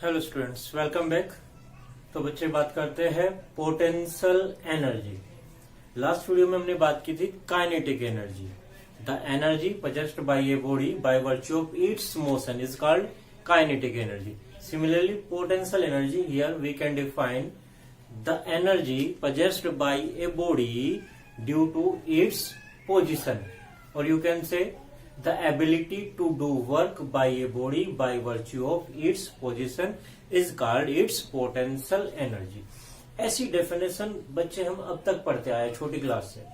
Hello students, welcome back. तो बच्चे बात करते हैं पोटेंशियल एनर्जी। लास्ट वीडियो में हमने बात की थी kinetic energy. The energy possessed by a body by virtue of its motion is called kinetic energy. Similarly potential energy, here we can define the energy possessed by a body due to its position, और you can say the ability to do work by a body by virtue of its position is called its potential energy। ऐसी definition बच्चे हम अब तक पढ़ते आए छोटी class से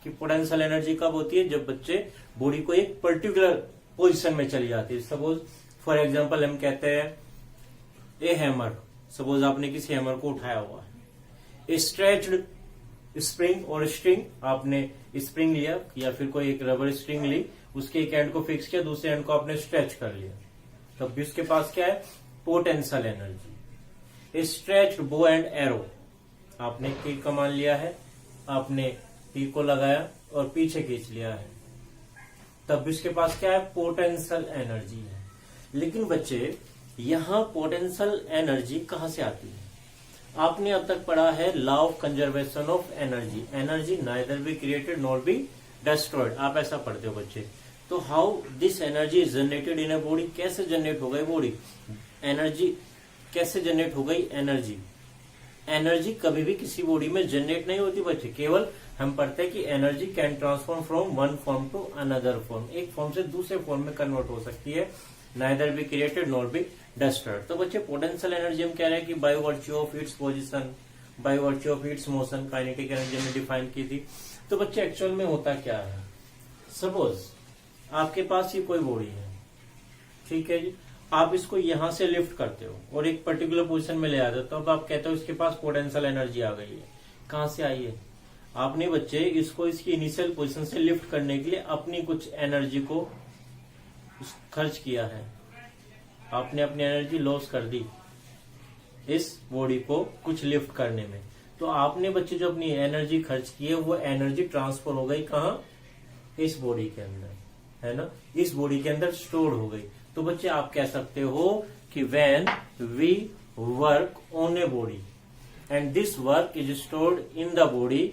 कि पोटेंशियल एनर्जी कब होती है, जब बच्चे बॉडी को एक पर्टिकुलर पोजीशन में चली जाती है। सपोज फॉर एग्जांपल हम कहते हैं ए हैमर, सपोज आपने किसी हैमर को उठाया हुआ है, ए स्ट्रेच्ड स्प्रिंग और स्ट्रिंग, आपने स्प्रिंग लिया या फिर कोई एक रबर स्ट्रिंग ली, उसके एक एंड को फिक्स किया, दूसरे एंड को आपने स्ट्रेच कर लिया, तब भी उसके पास क्या है, potential energy. Stretched bow and arrow, आपने तीर कमान लिया है, आपने तीर को लगाया और पीछे खींच लिया है, तब भी उसके पास क्या है, पोटेंशियल एनर्जी है। लेकिन बच्चे यहां पोटेंशियल एनर्जी कहां से आती है? आपने अब तक पढ़ा है law of conservation of energy, energy neither be created nor be destroyed, आप ऐसा पढ़ते हो बच्चे। तो how this energy is generated in a body, कैसे जनरेट हो गई बॉडी, एनर्जी कैसे जनरेट हो गई? एनर्जी कभी भी किसी बॉडी में जनरेट नहीं होती बच्चे, केवल हम पढ़ते हैं कि energy can transform from one form to another form, एक फॉर्म से दूसरे फॉर्म में कन्वर्ट हो सकती है, neither be created nor be destroyed. तो बच्चे पोटेंशियल एनर्जी हम कह रहे हैं कि by virtue of its position, by virtue of its motion, kinetic energy हमने डिफाइन की थी। तो बच्चे एक्चुअल में होता क्या है, सपोज आपके पास ये कोई बॉडी है, ठीक है जी, आप इसको यहां से लिफ्ट करते हो और एक पर्टिकुलर पोजीशन में ले आते हो, तो अब आप कहते हो इसके पास पोटेंशियल एनर्जी आ गई है। कहां से आई है? आपने बच्चे इसको इसकी इनिशियल पोजीशन से लिफ्ट करने के लिए अपनी कुछ एनर्जी को खर्च किया है, आपने अपनी एनर्जी लॉस कर दी इस बॉडी को कुछ लिफ्ट करने में, तो आपने बच्चे जो अपनी एनर्जी खर्च की है वो एनर्जी ट्रांसफर हो गई कहां? इस बॉडी के अंदर, है ना, इस बॉडी के अंदर स्टोर हो गई। तो बच्चे आप कह सकते हो कि when we work on a body and this work is stored in the body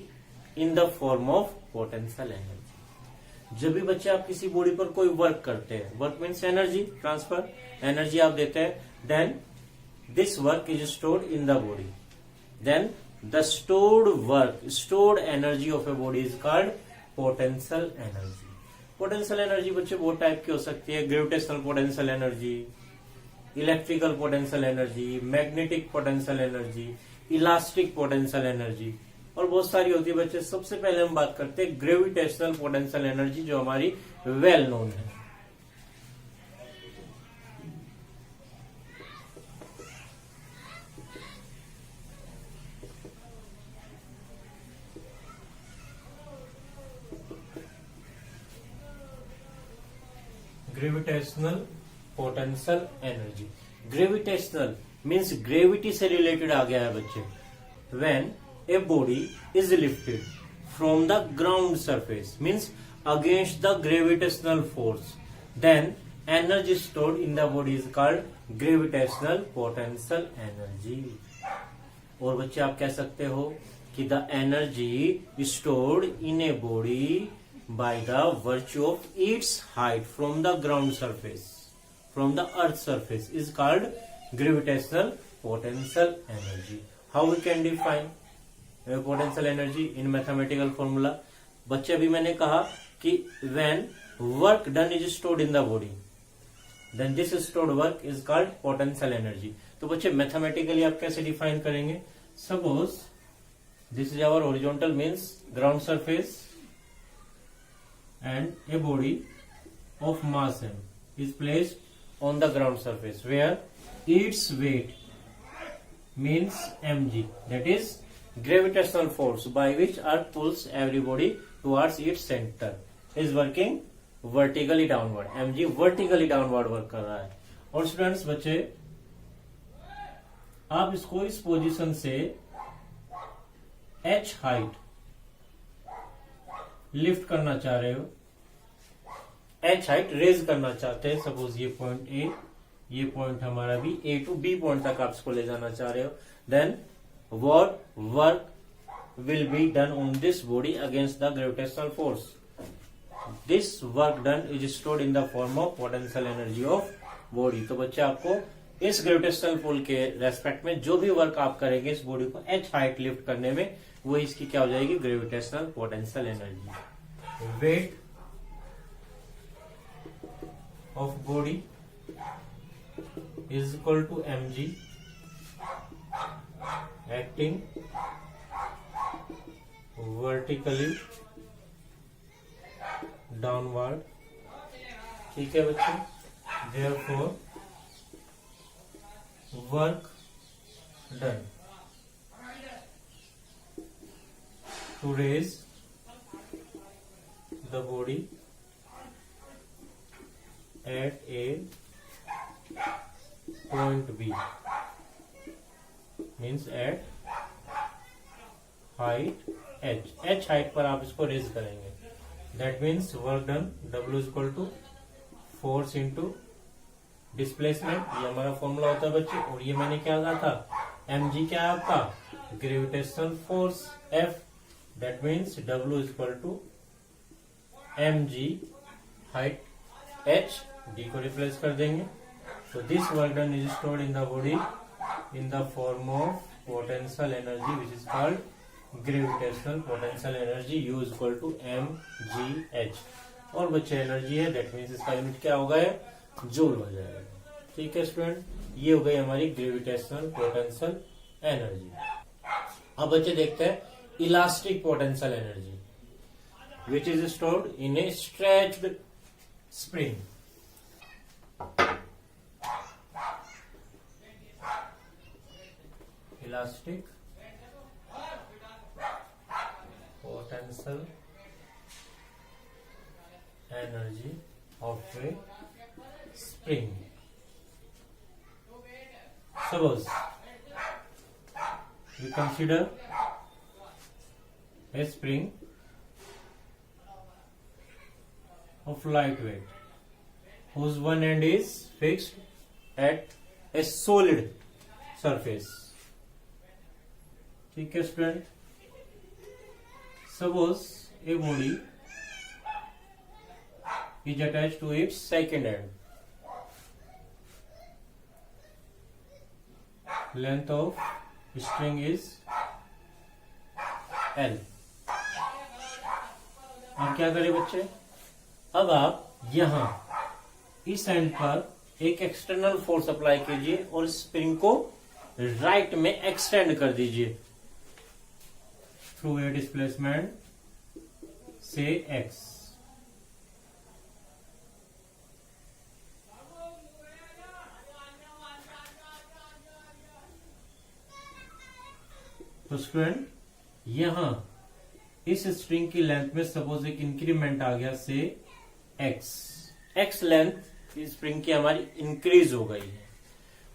in the form of potential energy. जब भी बच्चे आप किसी बॉडी पर कोई वर्क करते हैं, work means energy transfer, energy आप देते हैं, then this work is stored in the body, then the stored energy of a body is called potential energy। Potential energy बच्चे बहुत टाइप की हो सकती है, gravitational potential energy, electrical potential energy, magnetic potential energy, elastic potential energy, और बहुत सारी होती है बच्चे। सबसे पहले हम बात करते हैं ग्रेविटेशनल पोटेंशियल एनर्जी, जो हमारी वेल नोन है। Gravitational potential energy, gravitational means gravity से रिलेटेड आ गया है बच्चे। When a body is lifted from the ground surface means against the gravitational force, then energy stored in the body is called gravitational potential energy. और बच्चे आप कह सकते हो कि the energy stored in a body by the virtue of its height from the ground surface, from the earth surface is called gravitational potential energy। How we can define potential energy in mathematical formula? बच्चे अभी मैंने कहा कि when work done is stored in the body, then this stored work is called potential energy। तो बच्चे mathematically आप कैसे define करेंगे? Suppose this is our horizontal means ground surface and a body of mass m is placed on the ground surface where its weight means mg, that is gravitational force by which earth pulls everybody towards its center is working vertically downward, mg vertically downward work कर रहा है। और students बच्चे आप इसको इस position से h height lift करना चाह रहे हो, h हाइट रेज करना चाहते हैं, सपोज ये पॉइंट ए ये पॉइंट हमारा भी ए टू बी पॉइंट तक आप इसको ले जाना चाह रहे हो, then what work will be done on this body against the gravitational force. This work done is stored in the form of potential energy of body. तो बच्चे आपको इस ग्रेविटेशनल पुल के रेस्पेक्ट में जो भी वर्क आप करेंगे इस बॉडी को h हाइट लिफ्ट करने में, वो इसकी क्या हो जाएगी, gravitational potential energy. Weight of body is equal to mg acting vertically downward. ठीक है बच्चे, therefore work done to raise the body at a point B means at height h height पर आप इसको रेज करेंगे। That means work done W equal to force into displacement, ये हमारा formula होता है बच्चे। और ये मैंने क्या कहा था, mg क्या है आपका, gravitational force F, that means W equal to mg height h, d को रिप्लेस कर देंगे। तो this work done is stored in the body in the form of potential energy which is called gravitational potential energy U equal to mgh। और बच्चे energy है, that means इसका unit क्या होगा, जूल हो जाएगा। ठीक है स्टूडेंट, ये हो गई हमारी ग्रेविटेशनल पोटेंशियल एनर्जी। अब बच्चे देखते हैं elastic potential energy which is stored in A stretched spring. Elastic potential energy of a spring. Suppose we consider a spring of light weight whose one end is fixed at a solid surface. ठीक है student, suppose a body is attached to its second end. Length of string is L. अब क्या करें बच्चे, अब आप यहां इस एंड पर एक एक्सटर्नल फोर्स अप्लाई कीजिए और स्प्रिंग को राइट में एक्सटेंड कर दीजिए थ्रू ए डिस्प्लेसमेंट से x। तो स्टूडेंट यहां इस स्ट्रिंग की लेंथ में सपोज एक इंक्रीमेंट आ गया से x लेंथ इस स्प्रिंग की हमारी इंक्रीज हो गई है।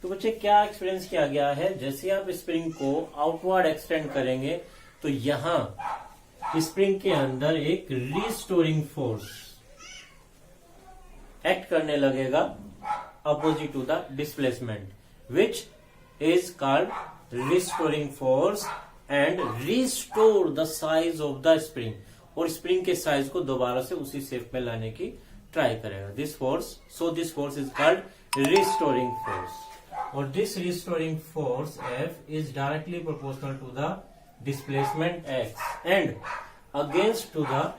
तो बच्चे क्या एक्सपीरियंस किया गया है, जैसे आप स्प्रिंग को आउटवर्ड एक्सटेंड करेंगे तो यहां स्प्रिंग के अंदर एक रिस्टोरिंग फोर्स एक्ट करने लगेगा opposite to the displacement which is called restoring force and restore the size of the spring, और स्प्रिंग के साइज को दोबारा से उसी शेप में लाने की ट्राई करेगा। This force is called restoring force, और this restoring force F is directly proportional to the displacement x and against to the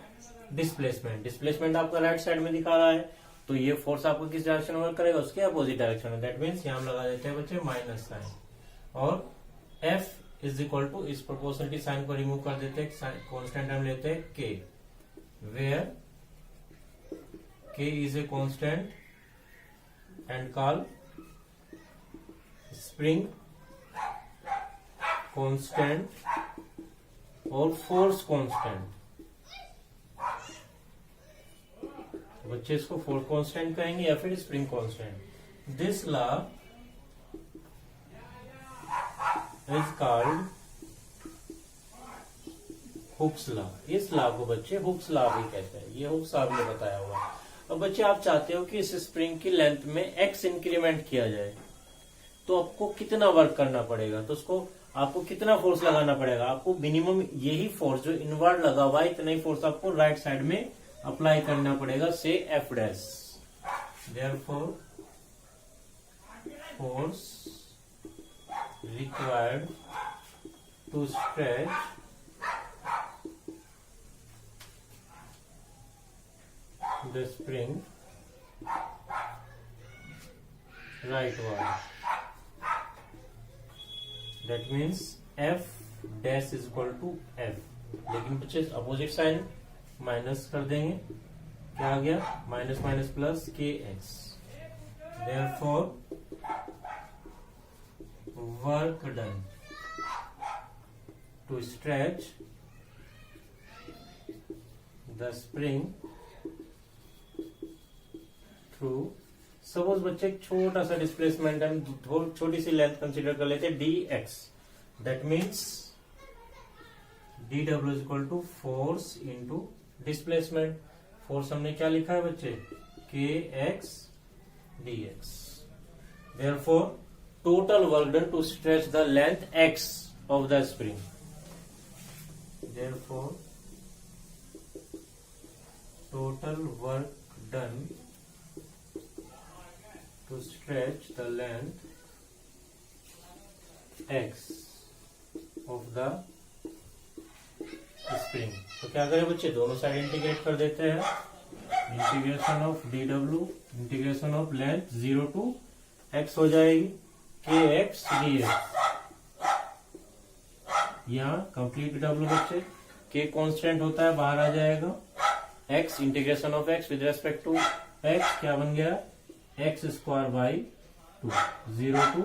displacement आपका राइट साइड में दिखा रहा है, तो ये फोर्स आपको किस डायरेक्शन में वर्क करेगा, उसके अपोजिट डायरेक्शन में। दैट मीन्स यहां हम लगा देते हैं बच्चे माइनस साइन, और F इज इक्वल टू इस प्रोपोर्शनलिटी साइन को रिमूव कर देते हैं, कॉन्स्टेंट हम लेते हैं K, where K is a constant and call spring constant और फोर्स कांस्टेंट। बच्चे इसको फोर्स कांस्टेंट कहेंगे या फिर spring constant. This law is called Hooke's law. इस लॉ को बच्चे हुक्स लॉ भी कहते हैं, ये हुक्स आपने बताया हुआ। अब बच्चे आप चाहते हो कि इस स्प्रिंग की लेंथ में x इंक्रीमेंट किया जाए, तो आपको कितना वर्क करना पड़ेगा, तो उसको आपको कितना फोर्स लगाना पड़ेगा, आपको मिनिमम यही फोर्स जो इनवर्ड लगा हुआ है इतना ही फोर्स आपको राइट साइड में अप्लाई करना पड़ेगा, से F dash. Therefore force required to stretch the spring rightward, that means F dash is equal to F। लेकिन बच्चे अपोजिट साइन माइनस कर देंगे, क्या आ गया, minus minus plus KX। therefore work done to stretch the spring through, suppose बच्चे एक छोटा सा डिस्प्लेसमेंट हम छोटी सी लेंथ कंसीडर कर लेते हैं dx, that means dw is equal to force into displacement. Force हमने क्या लिखा है बच्चे, kx dx। therefore total work done to stretch the length x of the spring, therefore total work done to stretch the length x of the spring। तो क्या करें बच्चे, दोनों साइड इंटीग्रेट कर देते हैं, integration of dw integration of length 0 to x हो जाएगी kx dx। यहाँ कंप्लीट w बच्चे, k कांस्टेंट होता है बाहर आ जाएगा, x integration of x with respect to x क्या बन गया, x square by 2, 0 to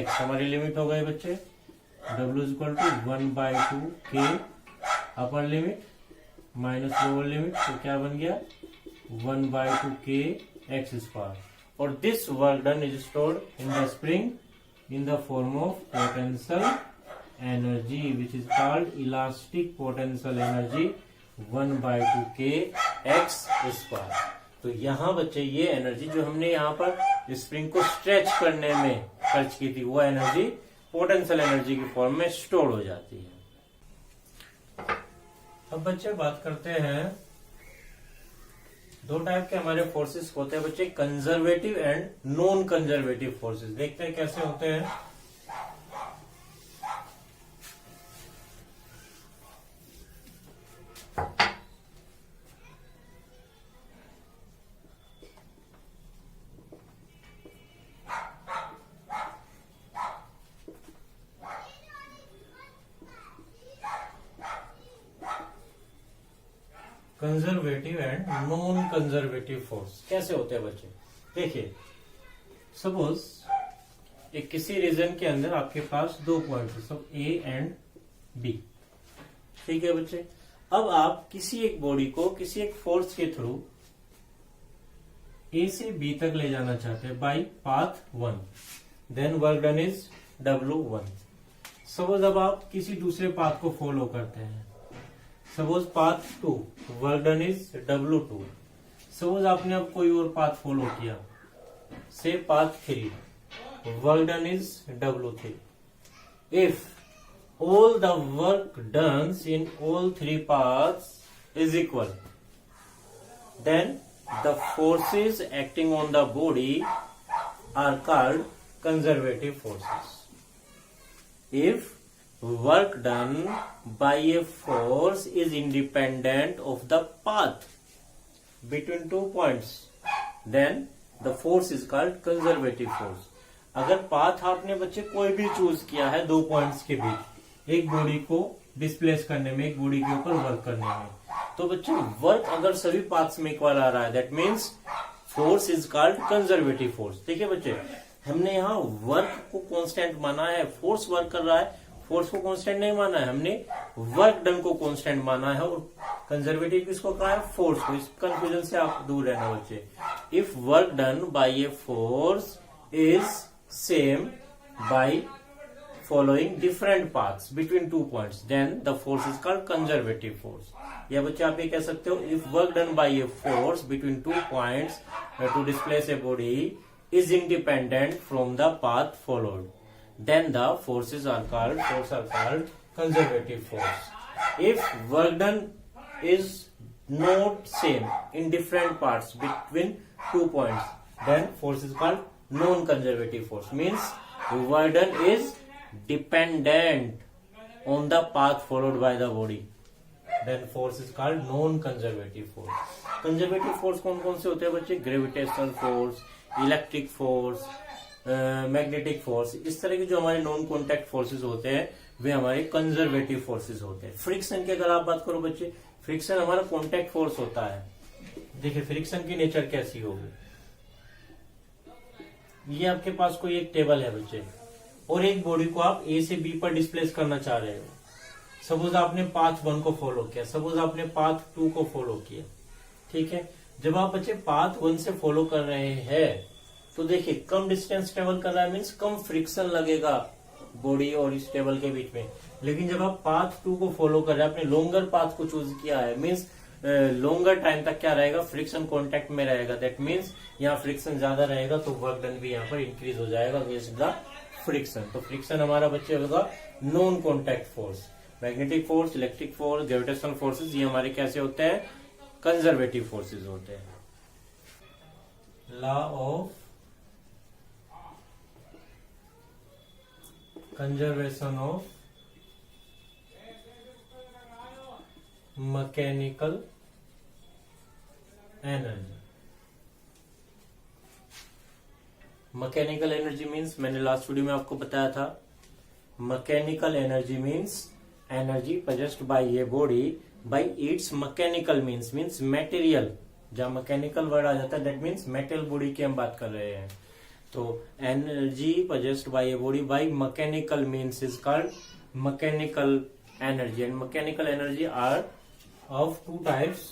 x हमारी लिमिट हो गई बच्चे, w is equal to 1/2 k upper limit minus lower limit, तो क्या बन गया 1/2 k x स्क्वायर। और this work done is stored in the spring in the form of potential energy which is called elastic potential energy 1/2 k x square। तो यहाँ बच्चे ये energy जो हमने यहाँ पर स्प्रिंग को स्ट्रेच करने में खर्च की थी, वो एनर्जी पोटेंशियल एनर्जी की फॉर्म में स्टोर हो जाती है। अब बच्चे बात करते हैं, दो टाइप के हमारे फोर्सेस होते हैं बच्चे, conservative and non conservative forces. देखते हैं कैसे होते हैं। Conservative and non conservative force कैसे होते हैं बच्चे, देखिए सपोज एक किसी रीजन के अंदर आपके पास दो पॉइंट है, सब ए एंड बी, ठीक है बच्चे। अब आप किसी एक बॉडी को किसी एक फोर्स के थ्रू ए से बी तक ले जाना चाहते हैं by path 1, then work done is W1। Suppose अब आप किसी दूसरे पाथ को फॉलो करते हैं, suppose path 2, work done is W2। Suppose आपने अब कोई और पाथ फॉलो किया, say path 3, work done is W3। If all the work done in all three paths is equal, then the forces acting on the body are called conservative forces. If work done by a force is independent of the path between 2 points, then the force is called conservative force. अगर path आपने बच्चे कोई भी choose किया है 2 points के बीच, एक body को डिस्प्लेस करने में, एक बॉडी के ऊपर वर्क करने में, तो बच्चे वर्क अगर सभी पाथ्स में इक्वल आ रहा है, that means force is called conservative force. देखिए बच्चे, हमने यहाँ वर्क को कांस्टेंट माना है, फोर्स वर्क कर रहा है, फोर्स को कांस्टेंट नहीं माना है, हमने वर्क डन को कांस्टेंट माना है, और कंजर्वेटिव किसको कहा है, फोर्स को। इस कंफ्यूजन से आप दूर रहना बच्चे। If work done by a force is same by following different paths between 2 points, then the force is called conservative force. या बच्चे आप ये कह सकते हो, if work done by a force between 2 points to displace a body is independent from the path followed, then the forces are called conservative force. If work done is not same in different parts between 2 points, then force is called non-conservative force. Means work done is dependent on the path followed by the body, then force is called non-conservative force. Conservative force कौन कौन से होते हैं बच्चे? Gravitational force, electric force, magnetic force, इस तरह के जो हमारे नॉन कॉन्टैक्ट फोर्सेस होते हैं वे हमारे कंजर्वेटिव फोर्सेस होते हैं. फ्रिक्शन की अगर आप बात करो बच्चे, फ्रिक्शन हमारा कॉन्टैक्ट फोर्स होता है. देखिए फ्रिक्शन की नेचर कैसी होगी. ये आपके पास कोई एक टेबल है बच्चे, और एक बॉडी को आप ए से बी पर डिस्प्लेस करना चाह रहे हो. सपोज आपने पाथ 1 को फॉलो किया, सपोज आपने पाथ 2 को फॉलो किया. ठीक है, जब आप बच्चे पाथ 1 से फॉलो कर रहे हैं तो देखिए कम डिस्टेंस ट्रेवल कर रहा है, मीन्स कम फ्रिक्शन लगेगा बॉडी और इस टेबल के बीच में. लेकिन जब आप पाथ 2 को फॉलो कर रहे हैं, आपने लॉन्गर पाथ को चूज किया है, मीन्स लॉन्गर टाइम तक क्या रहेगा, फ्रिक्शन कॉन्टेक्ट में रहेगा. दैट मीन्स यहाँ फ्रिक्शन ज्यादा रहेगा तो वर्क डन भी यहाँ पर इंक्रीज हो जाएगा अगेंस्ट द फ्रिक्शन. तो फ्रिक्शन हमारा बच्चे होगा non contact force. Magnetic force, electric force, gravitational forces ये हमारे कैसे होते हैं? कंजर्वेटिव फोर्सेस होते हैं. Law of conservation of mechanical energy. Mechanical energy means, मैंने लास्ट वीडियो में आपको बताया था, mechanical energy means energy possessed by a body by its mechanical means material. जहाँ मैकेनिकल वर्ड आ जाता है दैट मीन्स मेटल बॉडी की हम बात कर रहे हैं. तो energy possessed by a body by mechanical means is called mechanical energy. And mechanical energy are of 2 types,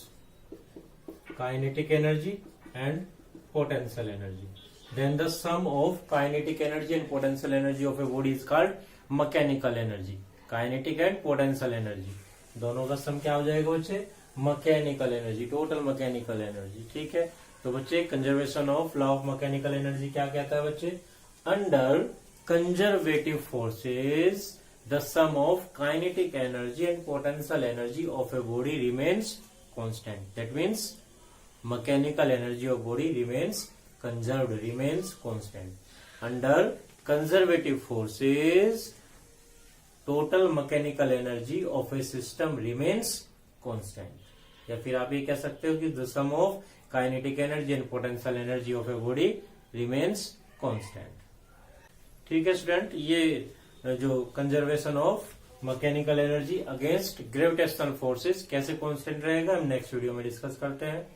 kinetic energy and potential energy. Then the sum of kinetic energy and potential energy of a body is called mechanical energy. Kinetic and potential energy दोनों का sum क्या हो जाएगा बच्चे? Mechanical energy, total mechanical energy. ठीक है, तो बच्चे conservation of law of mechanical energy क्या कहता है बच्चे? Under conservative forces the sum of kinetic energy and potential energy of a body remains constant. That means mechanical energy of body remains conserved, remains constant. Under conservative forces total mechanical energy of a system remains constant. या फिर आप ये कह सकते हो कि the sum of kinetic energy and potential energy of a body remains constant. ठीक है स्टूडेंट, ये जो conservation of mechanical energy against gravitational forces कैसे कांस्टेंट रहेगा हम नेक्स्ट वीडियो में डिस्कस करते हैं.